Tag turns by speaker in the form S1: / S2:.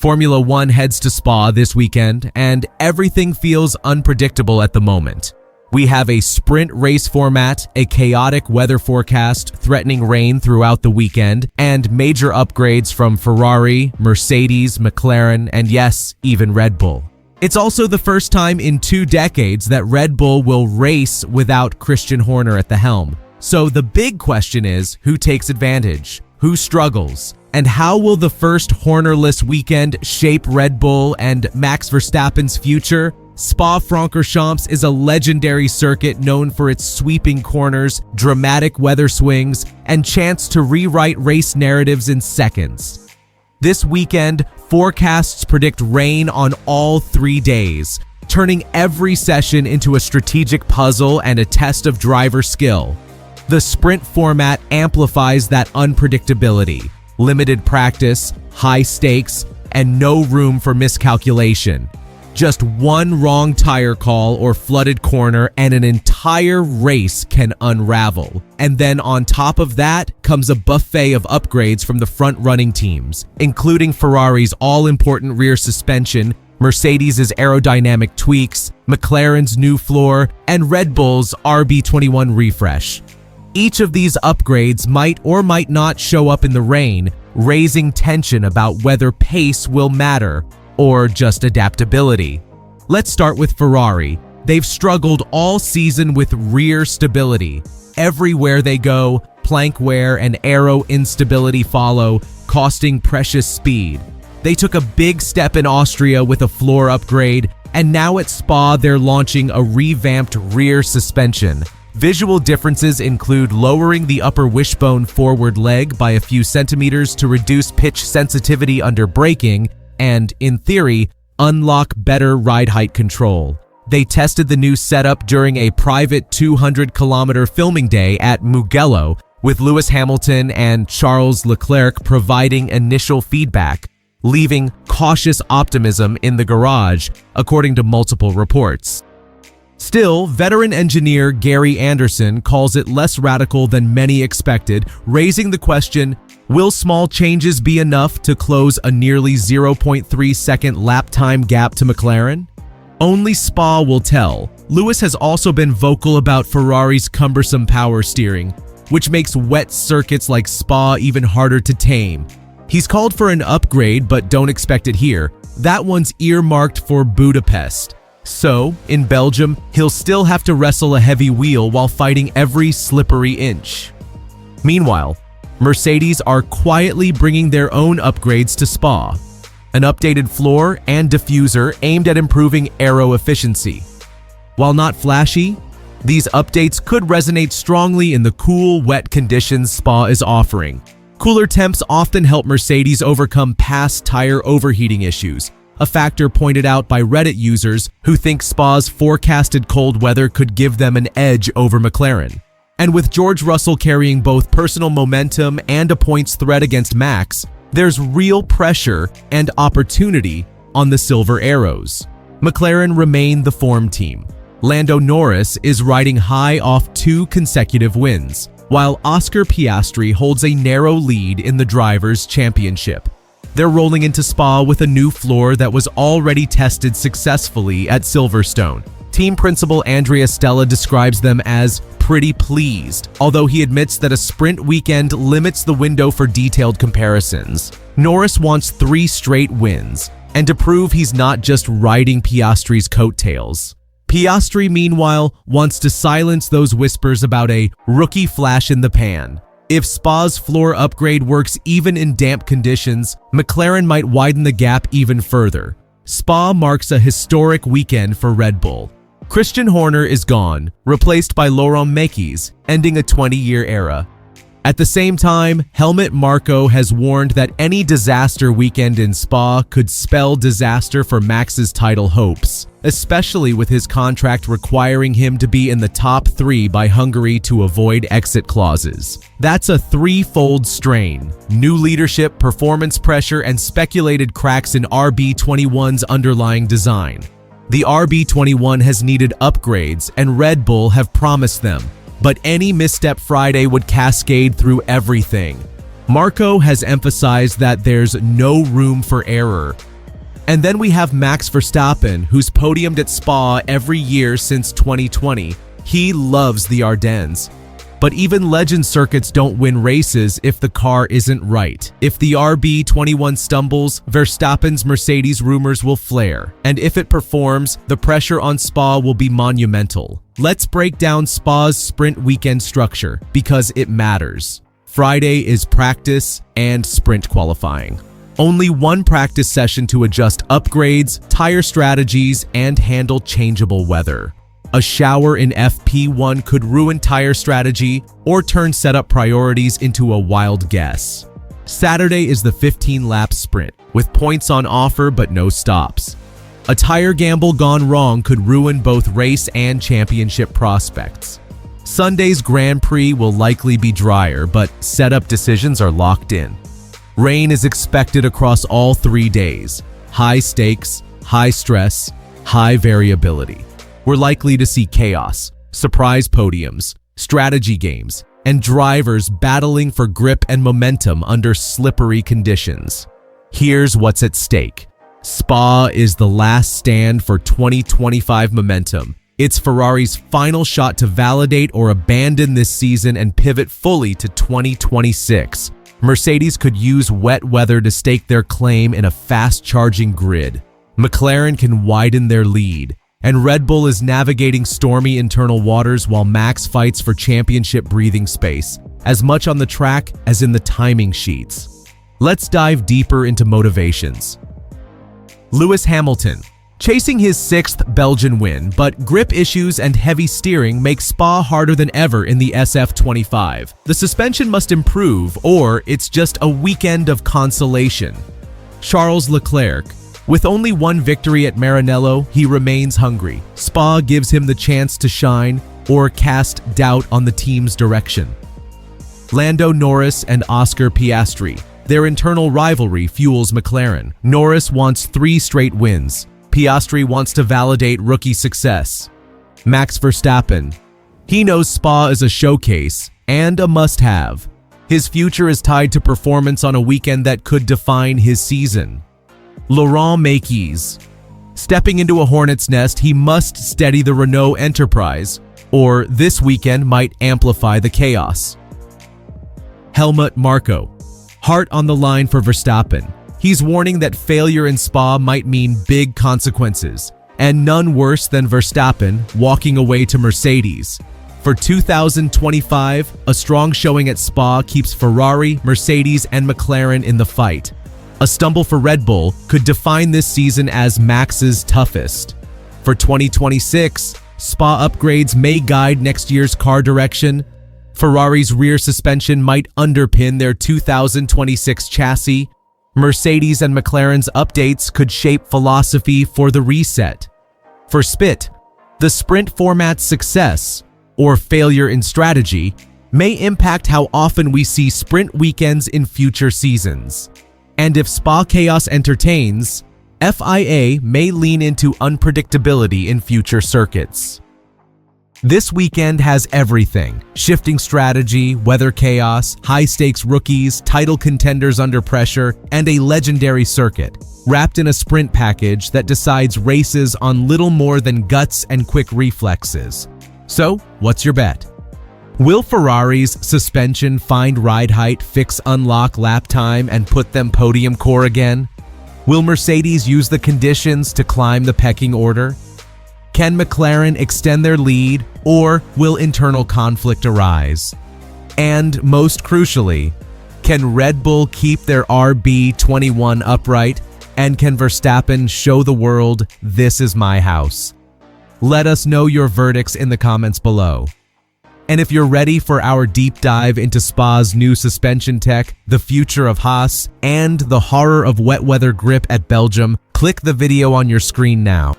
S1: Formula One heads to Spa this weekend, and everything feels unpredictable at the moment. We have a sprint race format, a chaotic weather forecast threatening rain throughout the weekend, and major upgrades from Ferrari, Mercedes, McLaren, and yes, even Red Bull. It's also the first time in 2 decades that Red Bull will race without Christian Horner at the helm. So the big question is, who takes advantage? Who struggles? And how will the first Hornerless weekend shape Red Bull and Max Verstappen's future? Spa-Francorchamps is a legendary circuit known for its sweeping corners, dramatic weather swings, and chance to rewrite race narratives in seconds. This weekend, forecasts predict rain on all 3 days, turning every session into a strategic puzzle and a test of driver skill. The sprint format amplifies that unpredictability. Limited practice, high stakes, and no room for miscalculation. Just one wrong tire call or flooded corner and an entire race can unravel. And then on top of that comes a buffet of upgrades from the front-running teams, including Ferrari's all-important rear suspension, Mercedes' aerodynamic tweaks, McLaren's new floor, and Red Bull's RB21 refresh. Each of these upgrades might or might not show up in the rain, raising tension about whether pace will matter or just adaptability. Let's start with Ferrari. They've struggled all season with rear stability. Everywhere they go, plank wear and aero instability follow, costing precious speed. They took a big step in Austria with a floor upgrade, and now at Spa they're launching a revamped rear suspension. Visual differences include lowering the upper wishbone forward leg by a few centimeters to reduce pitch sensitivity under braking and, in theory, unlock better ride height control. They tested the new setup during a private 200-kilometer filming day at Mugello, with Lewis Hamilton and Charles Leclerc providing initial feedback, leaving cautious optimism in the garage, according to multiple reports. Still, veteran engineer Gary Anderson calls it less radical than many expected, raising the question, will small changes be enough to close a nearly 0.3-second lap time gap to McLaren? Only Spa will tell. Lewis has also been vocal about Ferrari's cumbersome power steering, which makes wet circuits like Spa even harder to tame. He's called for an upgrade, but don't expect it here. That one's earmarked for Budapest. So, in Belgium, he'll still have to wrestle a heavy wheel while fighting every slippery inch. Meanwhile, Mercedes are quietly bringing their own upgrades to Spa. An updated floor and diffuser aimed at improving aero efficiency. While not flashy, these updates could resonate strongly in the cool, wet conditions Spa is offering. Cooler temps often help Mercedes overcome past tire overheating issues, a factor pointed out by Reddit users who think Spa's forecasted cold weather could give them an edge over McLaren. And with George Russell carrying both personal momentum and a points threat against Max, there's real pressure and opportunity on the Silver Arrows. McLaren remain the form team. Lando Norris is riding high off 2 consecutive wins, while Oscar Piastri holds a narrow lead in the Drivers' Championship. They're rolling into Spa with a new floor that was already tested successfully at Silverstone. Team principal Andrea Stella describes them as pretty pleased, although he admits that a sprint weekend limits the window for detailed comparisons. Norris wants 3 straight wins, and to prove he's not just riding Piastri's coattails. Piastri, meanwhile, wants to silence those whispers about a rookie flash in the pan. If Spa's floor upgrade works even in damp conditions, McLaren might widen the gap even further. Spa marks a historic weekend for Red Bull. Christian Horner is gone, replaced by Laurent Mekies, ending a 20-year era. At the same time, Helmut Marko has warned that any disaster weekend in Spa could spell disaster for Max's title hopes, especially with his contract requiring him to be in the top 3 by Hungary to avoid exit clauses. That's a 3-fold strain: new leadership, performance pressure, and speculated cracks in RB21's underlying design. The RB21 has needed upgrades, and Red Bull have promised them, but any misstep Friday would cascade through everything. Marko has emphasized that there's no room for error, And then we have Max Verstappen, who's podiumed at Spa every year since 2020. He loves the Ardennes. But even legend circuits don't win races if the car isn't right. If the RB21 stumbles, Verstappen's Mercedes rumors will flare. And if it performs, the pressure on Spa will be monumental. Let's break down Spa's sprint weekend structure, because it matters. Friday is practice and sprint qualifying. Only one practice session to adjust upgrades, tire strategies, and handle changeable weather. A shower in FP1 could ruin tire strategy or turn setup priorities into a wild guess. Saturday is the 15-lap sprint, with points on offer but no stops. A tire gamble gone wrong could ruin both race and championship prospects. Sunday's Grand Prix will likely be drier, but setup decisions are locked in. Rain is expected across all 3 days. High stakes, high stress, high variability. We're likely to see chaos, surprise podiums, strategy games, and drivers battling for grip and momentum under slippery conditions. Here's what's at stake. Spa is the last stand for 2025 momentum. It's Ferrari's final shot to validate or abandon this season and pivot fully to 2026. Mercedes could use wet weather to stake their claim in a fast-charging grid. McLaren can widen their lead. And Red Bull is navigating stormy internal waters while Max fights for championship breathing space, as much on the track as in the timing sheets. Let's dive deeper into motivations. Lewis Hamilton, chasing his 6th Belgian win, but grip issues and heavy steering make Spa harder than ever in the SF25. The suspension must improve, or it's just a weekend of consolation. Charles Leclerc, with only one victory at Maranello, he remains hungry. Spa gives him the chance to shine or cast doubt on the team's direction. Lando Norris and Oscar Piastri. Their internal rivalry fuels McLaren. Norris wants 3 straight wins. Piastri wants to validate rookie success. Max Verstappen. He knows Spa is a showcase and a must-have. His future is tied to performance on a weekend that could define his season. Laurent Mekies. Stepping into a hornet's nest, he must steady the Renault Enterprise, or this weekend might amplify the chaos. Helmut Marko. Heart on the line for Verstappen. He's warning that failure in Spa might mean big consequences, and none worse than Verstappen walking away to Mercedes. For 2025, a strong showing at Spa keeps Ferrari, Mercedes, and McLaren in the fight. A stumble for Red Bull could define this season as Max's toughest. For 2026, Spa upgrades may guide next year's car direction. Ferrari's rear suspension might underpin their 2026 chassis. Mercedes and McLaren's updates could shape philosophy for the reset. For Spit, the sprint format's success, or failure in strategy, may impact how often we see sprint weekends in future seasons. And if Spa chaos entertains, FIA may lean into unpredictability in future circuits. This weekend has everything: shifting strategy, weather chaos, high-stakes rookies, title contenders under pressure, and a legendary circuit, wrapped in a sprint package that decides races on little more than guts and quick reflexes. So, what's your bet? Will Ferrari's suspension find ride height, fix unlock lap time, and put them podium core again? Will Mercedes use the conditions to climb the pecking order? Can McLaren extend their lead, or will internal conflict arise? And most crucially, can Red Bull keep their RB21 upright? And can Verstappen show the world, this is my house? Let us know your verdicts in the comments below. And if you're ready for our deep dive into Spa's new suspension tech, the future of Haas, and the horror of wet weather grip at Belgium, click the video on your screen now.